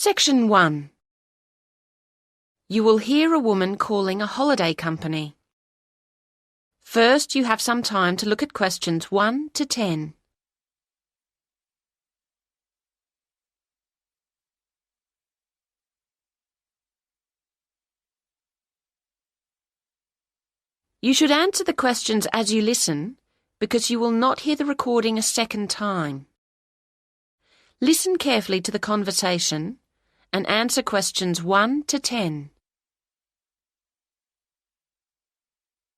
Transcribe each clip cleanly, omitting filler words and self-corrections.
Section 1. You will hear a woman calling a holiday company. First, you have some time to look at questions 1 to 10. You should answer the questions as you listen, because you will not hear the recording a second time. Listen carefully to the conversation and answer questions 1 to 10.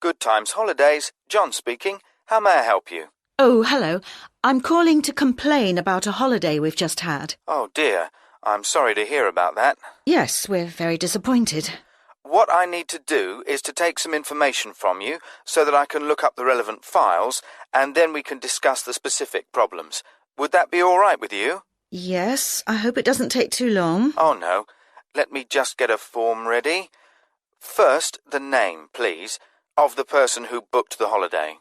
Good Times Holidays, John speaking. How may I help you? Oh, hello. I'm calling to complain about a holiday we've just had. Oh dear, I'm sorry to hear about that. Yes, we're very disappointed. What I need to do is to take some information from you so that I can look up the relevant files and then we can discuss the specific problems. Would that be all right with you? Yes, I hope it doesn't take too long. Oh no, let me just get a form ready. First, the name, please, of the person who booked the holiday.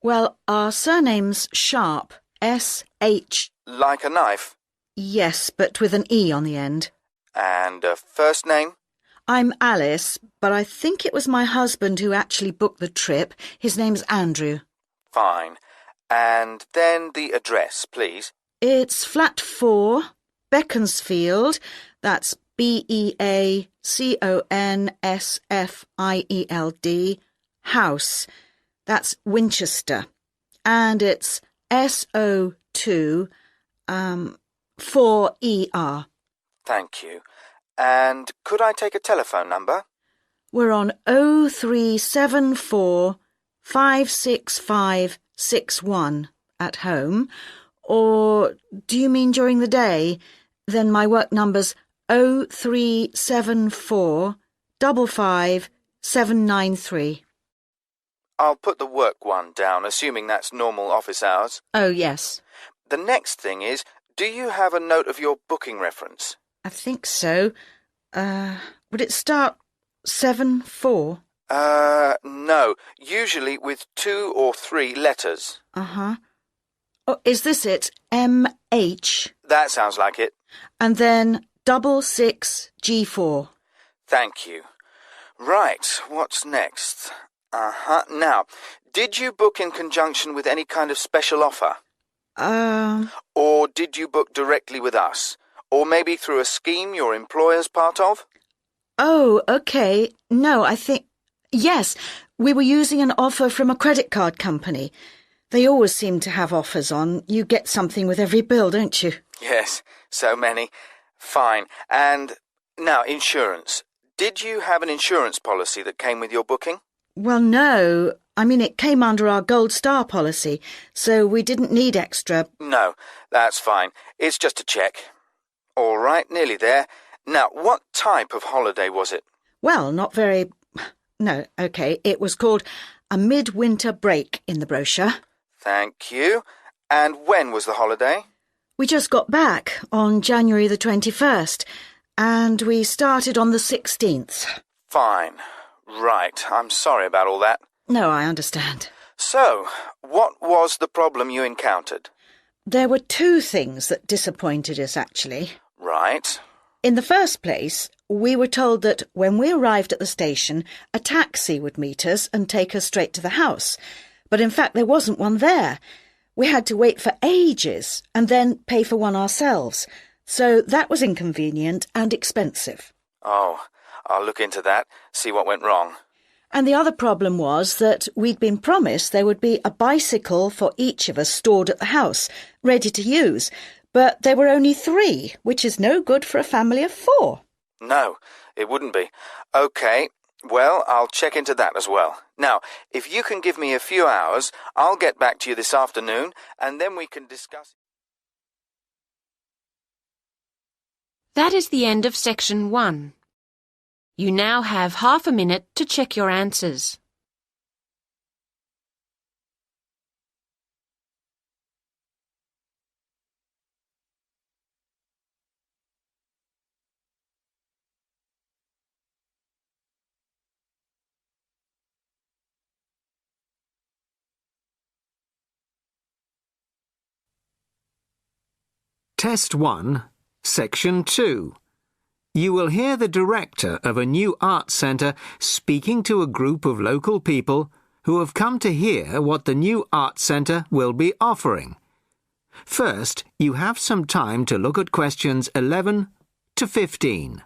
Well, our surname's Sharp, S-H. Like a knife? Yes, but with an E on the end. And a first name? I'm Alice, but I think it was my husband who actually booked the trip. His name's Andrew. Fine. And then the address, please. It's flat 4, Beaconsfield. That's Beaconsfield, house. That's Winchester. And it's SO2, 4ER. Thank you. And could I take a telephone number? We're on 0374 56561 at home. Or do you mean during the day? Then my work number's 0374 55 793. I'll put the work one down, assuming that's normal office hours. Oh, yes. The next thing is, do you have a note of your booking reference? I think so. Would it start 74? No. Usually with 2 or 3 letters. Uh-huh. Oh, is this it? MH? That sounds like it. And then 66G4. Thank you. Right, what's next? Now, did you book in conjunction with any kind of special offer? Or did you book directly with us? Or maybe through a scheme your employer's part of? Oh, okay. No, I think... Yes, we were using an offer from a credit card company. They always seem to have offers on. You get something with every bill, don't you? Yes, so many. Fine. And now, insurance. Did you have an insurance policy that came with your booking? Well, no. I mean, it came under our Gold Star policy, so we didn't need extra. No, that's fine. It's just a check. All right, nearly there. Now, what type of holiday was it? Well, not very... No, okay. It was called a midwinter break in the brochure. Thank you. And when was the holiday? We just got back on January the 21st, and we started on the 16th. Fine. Right. I'm sorry about all that. No, I understand. So, what was the problem you encountered? There were 2 things that disappointed us, actually. Right. In the first place, we were told that when we arrived at the station, a taxi would meet us and take us straight to the house. But in fact, there wasn't one there. We had to wait for ages and then pay for one ourselves. So that was inconvenient and expensive. Oh, I'll look into that, see what went wrong. And the other problem was that we'd been promised there would be a bicycle for each of us stored at the house, ready to use. But there were only 3, which is no good for a family of 4. No, it wouldn't be. OK, well, I'll check into that as well. Now, if you can give me a few hours, I'll get back to you this afternoon, and then we can discuss... That is the end of Section 1. You now have half a minute to check your answers. Test 1, Section 2. You will hear the director of a new arts centre speaking to a group of local people who have come to hear what the new arts centre will be offering. First, you have some time to look at questions 11 to 15.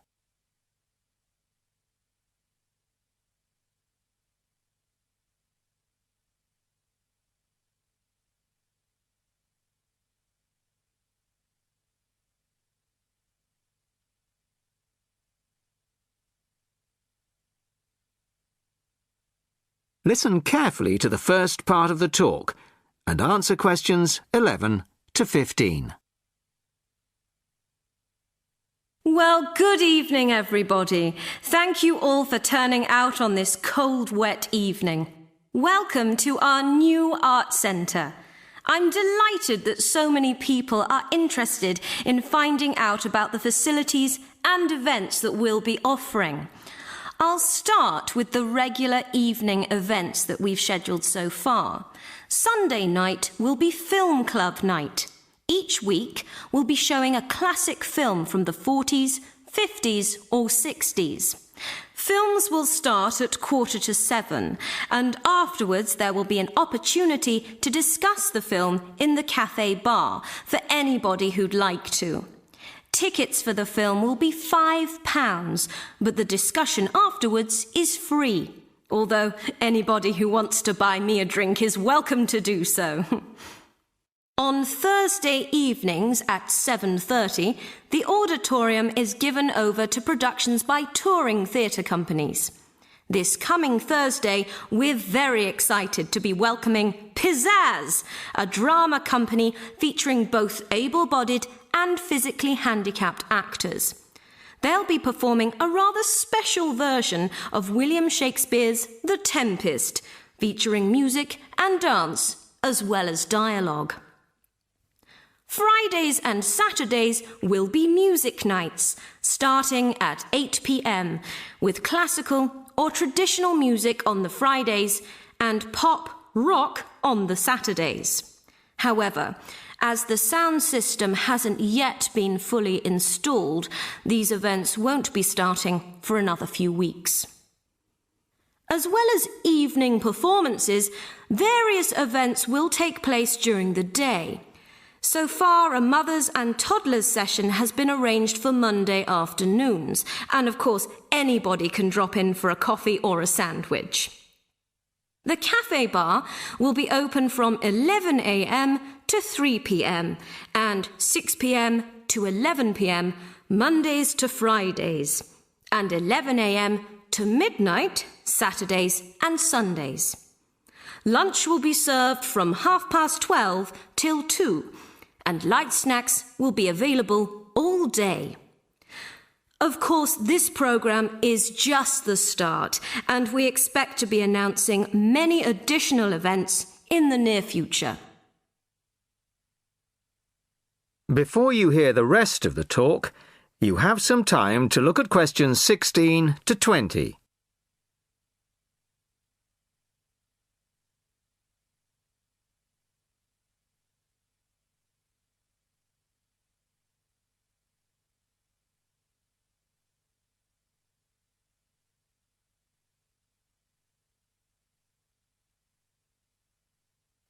Listen carefully to the first part of the talk and answer questions 11 to 15. Well, good evening, everybody. Thank you all for turning out on this cold, wet evening. Welcome to our new art centre. I'm delighted that so many people are interested in finding out about the facilities and events that we'll be offering. I'll start with the regular evening events that we've scheduled so far. Sunday night will be film club night. Each week we'll be showing a classic film from the 40s, 50s or 60s. Films will start at 6:45 and afterwards there will be an opportunity to discuss the film in the cafe bar for anybody who'd like to. Tickets for the film will be £5, but the discussion afterwards is free, although anybody who wants to buy me a drink is welcome to do so. On Thursday evenings at 7:30, the auditorium is given over to productions by touring theatre companies. This coming Thursday, we're very excited to be welcoming Pizzazz, a drama company featuring both able-bodied and physically handicapped actors. They'll be performing a rather special version of William Shakespeare's The Tempest, featuring music and dance, as well as dialogue. Fridays and Saturdays will be music nights, starting at 8 p.m, with classical or traditional music on the Fridays and pop rock on the Saturdays. However, as the sound system hasn't yet been fully installed, these events won't be starting for another few weeks. As well as evening performances, various events will take place during the day. So far, a mothers and toddlers session has been arranged for Monday afternoons, and of course, anybody can drop in for a coffee or a sandwich. The cafe bar will be open from 11 a.m. to 3 p.m. and 6 p.m. to 11 p.m. Mondays to Fridays, and 11 a.m. to midnight Saturdays and Sundays. Lunch will be served from 12:30 till 2, and light snacks will be available all day. Of course, this programme is just the start, and we expect to be announcing many additional events in the near future. Before you hear the rest of the talk, you have some time to look at questions 16 to 20.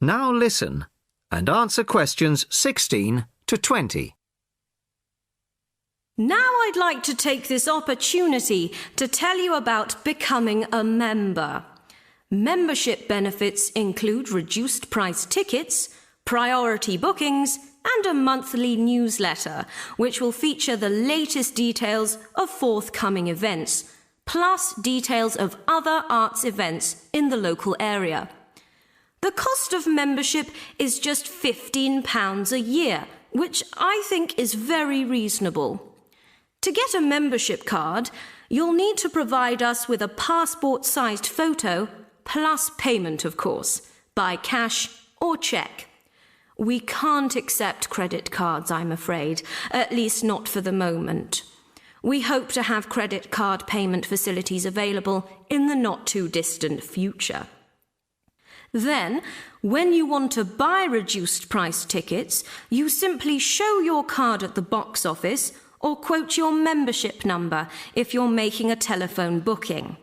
Now listen and answer questions 16 to 20. Now I'd like to take this opportunity to tell you about becoming a member. Membership benefits include reduced price tickets, priority bookings, and a monthly newsletter, which will feature the latest details of forthcoming events, plus details of other arts events in the local area. The cost of membership is just £15 a year, which I think is very reasonable. To get a membership card, you'll need to provide us with a passport-sized photo, plus payment, of course, by cash or cheque. We can't accept credit cards, I'm afraid, at least not for the moment. We hope to have credit card payment facilities available in the not-too-distant future. Then, when you want to buy reduced price tickets, you simply show your card at the box office or quote your membership number if you're making a telephone booking.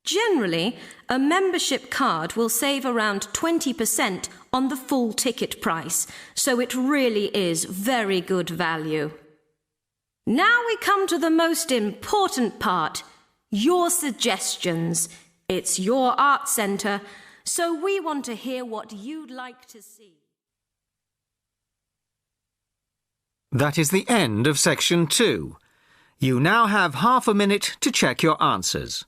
Generally, a membership card will save around 20% on the full ticket price, so it really is very good value. Now we come to the most important part, your suggestions. It's your art centre, so we want to hear what you'd like to see. That is the end of section 2. You now have half a minute to check your answers.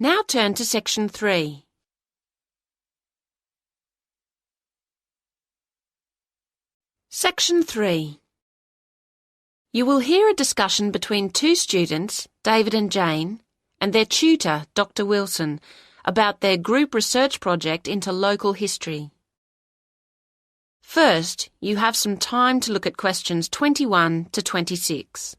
Now turn to section 3. Section 3. You will hear a discussion between two students, David and Jane, and their tutor, Dr. Wilson, about their group research project into local history. First, you have some time to look at questions 21 to 26.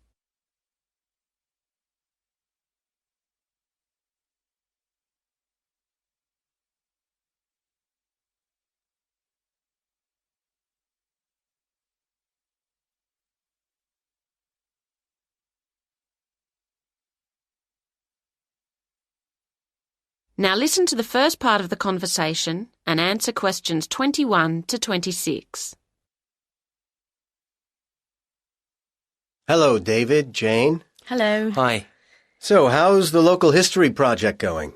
Now listen to the first part of the conversation and answer questions 21 to 26. Hello, David, Jane. Hello. Hi. So, how's the local history project going?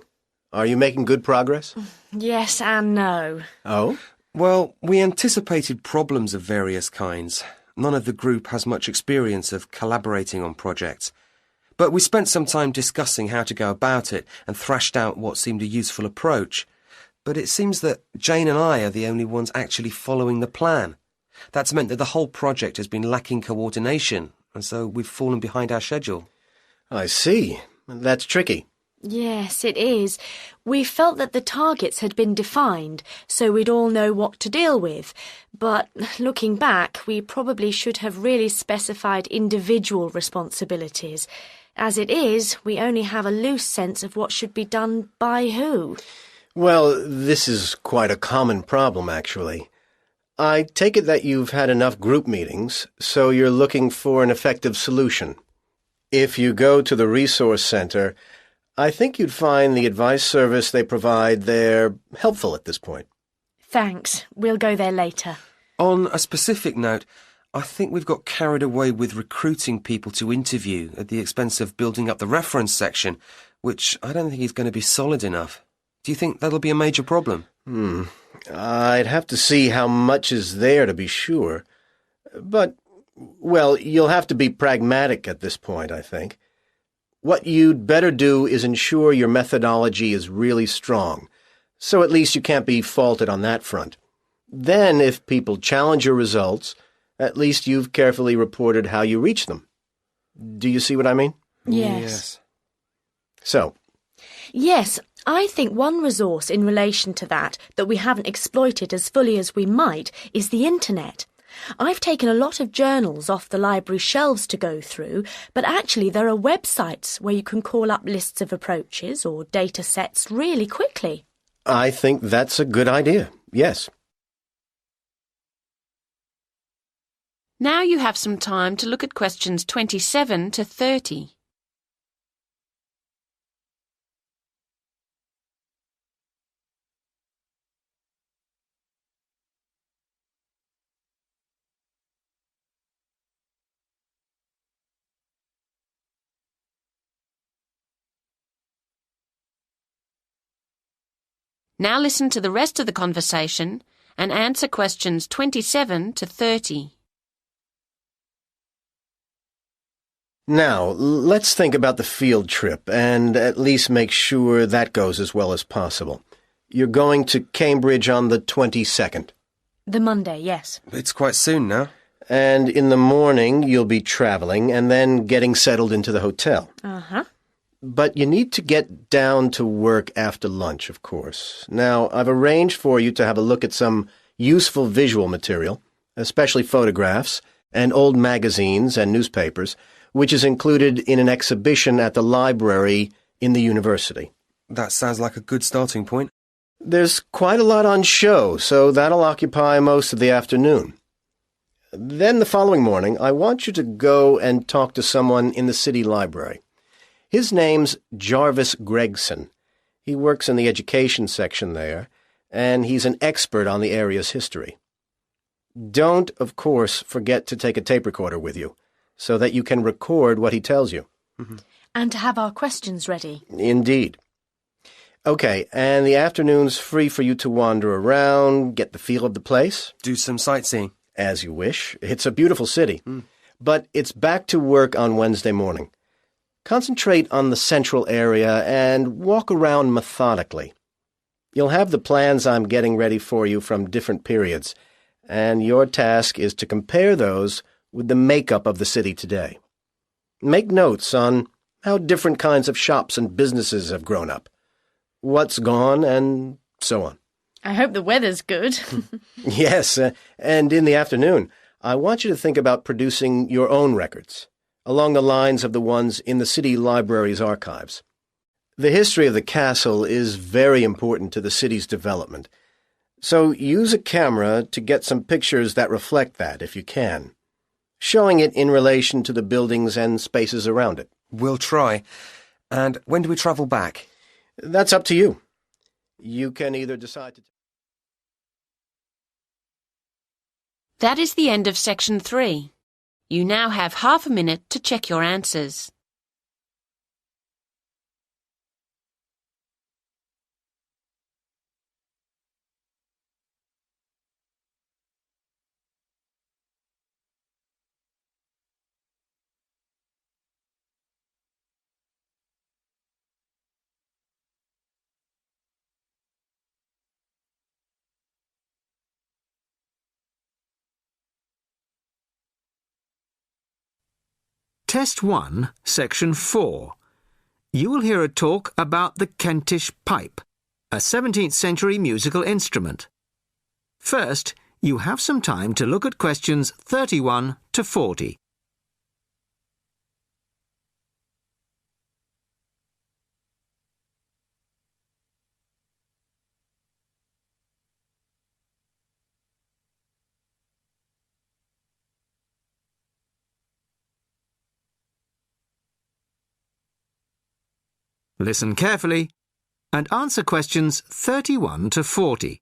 Are you making good progress? Yes and no. Oh? Well, we anticipated problems of various kinds. None of the group has much experience of collaborating on projects. But we spent some time discussing how to go about it and thrashed out what seemed a useful approach. But it seems that Jane and I are the only ones actually following the plan. That's meant that the whole project has been lacking coordination, and so we've fallen behind our schedule. I see. That's tricky. Yes, it is. We felt that the targets had been defined, so we'd all know what to deal with. But looking back, we probably should have really specified individual responsibilities. As it is, we only have a loose sense of what should be done by who. Well, this is quite a common problem, actually. I take it that you've had enough group meetings, so you're looking for an effective solution. If you go to the resource center, I think you'd find the advice service they provide there helpful at this point. Thanks. We'll go there later. On a specific note, I think we've got carried away with recruiting people to interview at the expense of building up the reference section, which I don't think is going to be solid enough. Do you think that'll be a major problem? I'd have to see how much is there to be sure. But, well, you'll have to be pragmatic at this point, I think. What you'd better do is ensure your methodology is really strong, so at least you can't be faulted on that front. Then, if people challenge your results, at least you've carefully reported how you reach them. Do you see what I mean? Yes. So? Yes, I think one resource in relation to that we haven't exploited as fully as we might is the internet. I've taken a lot of journals off the library shelves to go through, but actually there are websites where you can call up lists of approaches or data sets really quickly. I think that's a good idea, yes. Now you have some time to look at questions 27 to 30. Now listen to the rest of the conversation and answer questions 27 to 30. Now, let's think about the field trip and at least make sure that goes as well as possible. You're going to Cambridge on the 22nd. The Monday, yes. It's quite soon now. And in the morning, you'll be traveling and then getting settled into the hotel. Uh-huh. But you need to get down to work after lunch, of course. Now, I've arranged for you to have a look at some useful visual material, especially photographs and old magazines and newspapers, which is included in an exhibition at the library in the university. That sounds like a good starting point. There's quite a lot on show, so that'll occupy most of the afternoon. Then the following morning, I want you to go and talk to someone in the city library. His name's Jarvis Gregson. He works in the education section there, and he's an expert on the area's history. Don't, of course, forget to take a tape recorder with you, so that you can record what he tells you. Mm-hmm. And to have our questions ready. Indeed. Okay, and the afternoon's free for you to wander around, get the feel of the place. Do some sightseeing. As you wish. It's a beautiful city. But it's back to work on Wednesday morning. Concentrate on the central area and walk around methodically. You'll have the plans I'm getting ready for you from different periods, and your task is to compare those with the makeup of the city today. Make notes on how different kinds of shops and businesses have grown up, what's gone, and so on. I hope the weather's good. Yes, and in the afternoon, I want you to think about producing your own records, along the lines of the ones in the city library's archives. The history of the castle is very important to the city's development, so use a camera to get some pictures that reflect that, if you can, showing it in relation to the buildings and spaces around it. We'll try. And when do we travel back? That's up to you. You can either decide to... That is the end of section 3. You now have half a minute to check your answers. Test 1, Section 4. You will hear a talk about the Kentish pipe, a 17th century musical instrument. First, you have some time to look at questions 31 to 40. Listen carefully and answer questions 31 to 40.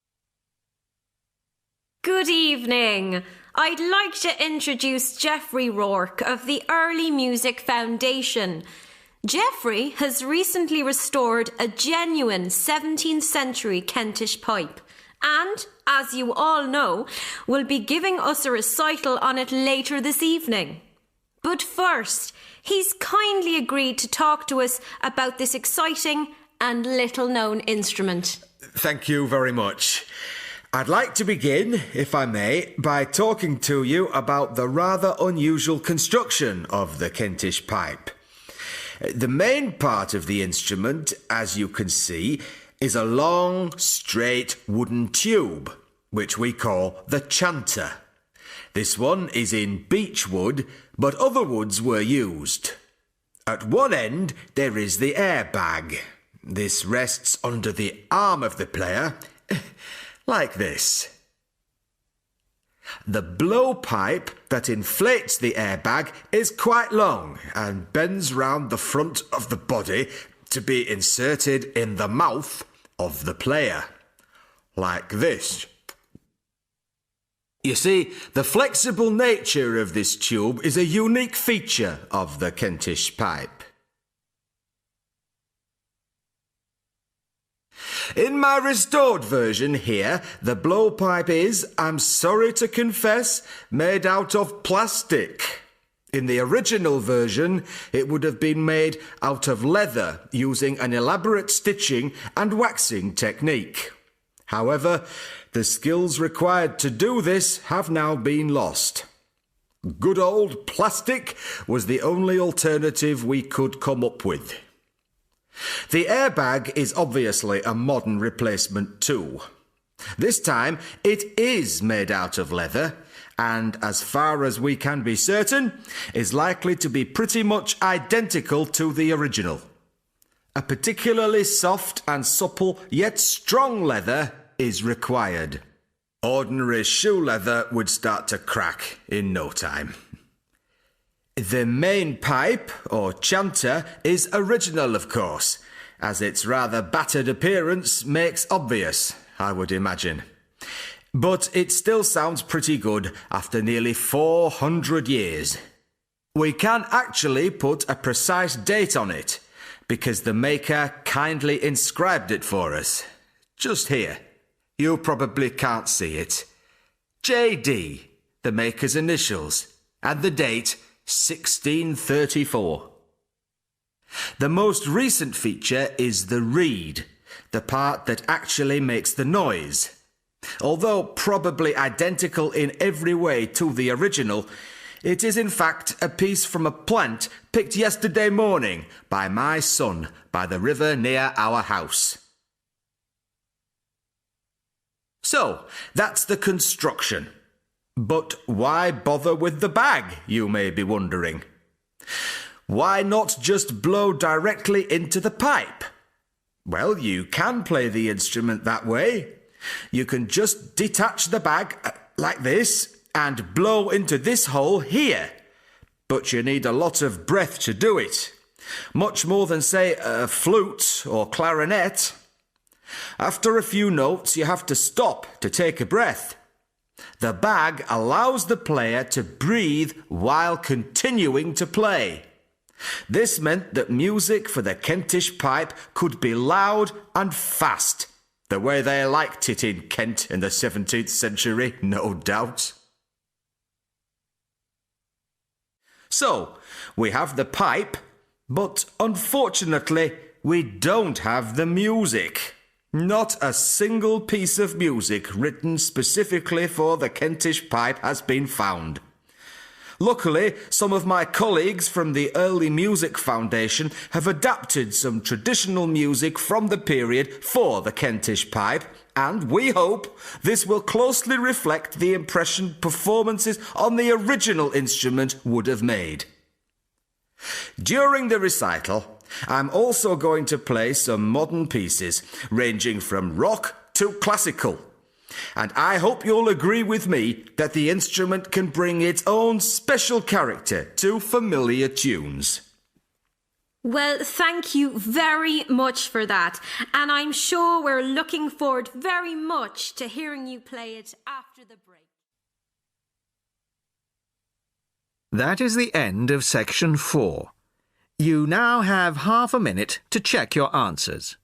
Good evening. I'd like to introduce Geoffrey Rourke of the Early Music Foundation. Geoffrey has recently restored a genuine 17th century Kentish pipe and, as you all know, will be giving us a recital on it later this evening. But first, he's kindly agreed to talk to us about this exciting and little-known instrument. Thank you very much. I'd like to begin, if I may, by talking to you about the rather unusual construction of the Kentish pipe. The main part of the instrument, as you can see, is a long, straight wooden tube, which we call the chanter. This one is in beech wood, but other woods were used. At one end there is the air bag. This rests under the arm of the player, like this. The blowpipe that inflates the airbag is quite long and bends round the front of the body to be inserted in the mouth of the player, like this. You see, the flexible nature of this tube is a unique feature of the Kentish pipe. In my restored version here, the blowpipe is, I'm sorry to confess, made out of plastic. In the original version, it would have been made out of leather using an elaborate stitching and waxing technique. However, the skills required to do this have now been lost. Good old plastic was the only alternative we could come up with. The airbag is obviously a modern replacement too. This time it is made out of leather, and as far as we can be certain, is likely to be pretty much identical to the original. A particularly soft and supple yet strong leather is required. Ordinary shoe leather would start to crack in no time. The main pipe, or chanter, is original, of course, as its rather battered appearance makes obvious, I would imagine. But it still sounds pretty good after nearly 400 years. We can actually put a precise date on it, because the maker kindly inscribed it for us. Just here. You probably can't see it. JD, the maker's initials, and the date 1634. The most recent feature is the reed, the part that actually makes the noise. Although probably identical in every way to the original, it is in fact a piece from a plant picked yesterday morning by my son by the river near our house. So, that's the construction. But why bother with the bag, you may be wondering? Why not just blow directly into the pipe? Well, you can play the instrument that way. You can just detach the bag like this and blow into this hole here. But you need a lot of breath to do it. Much more than, say, a flute or clarinet. After a few notes, you have to stop to take a breath. The bag allows the player to breathe while continuing to play. This meant that music for the Kentish pipe could be loud and fast, the way they liked it in Kent in the 17th century, no doubt. So, we have the pipe, but unfortunately, we don't have the music. Not a single piece of music written specifically for the Kentish pipe has been found. Luckily, some of my colleagues from the Early Music Foundation have adapted some traditional music from the period for the Kentish pipe, and we hope this will closely reflect the impression performances on the original instrument would have made. During the recital, I'm also going to play some modern pieces, ranging from rock to classical. And I hope you'll agree with me that the instrument can bring its own special character to familiar tunes. Well, thank you very much for that. And I'm sure we're looking forward very much to hearing you play it after the break. That is the end of section 4. You now have half a minute to check your answers.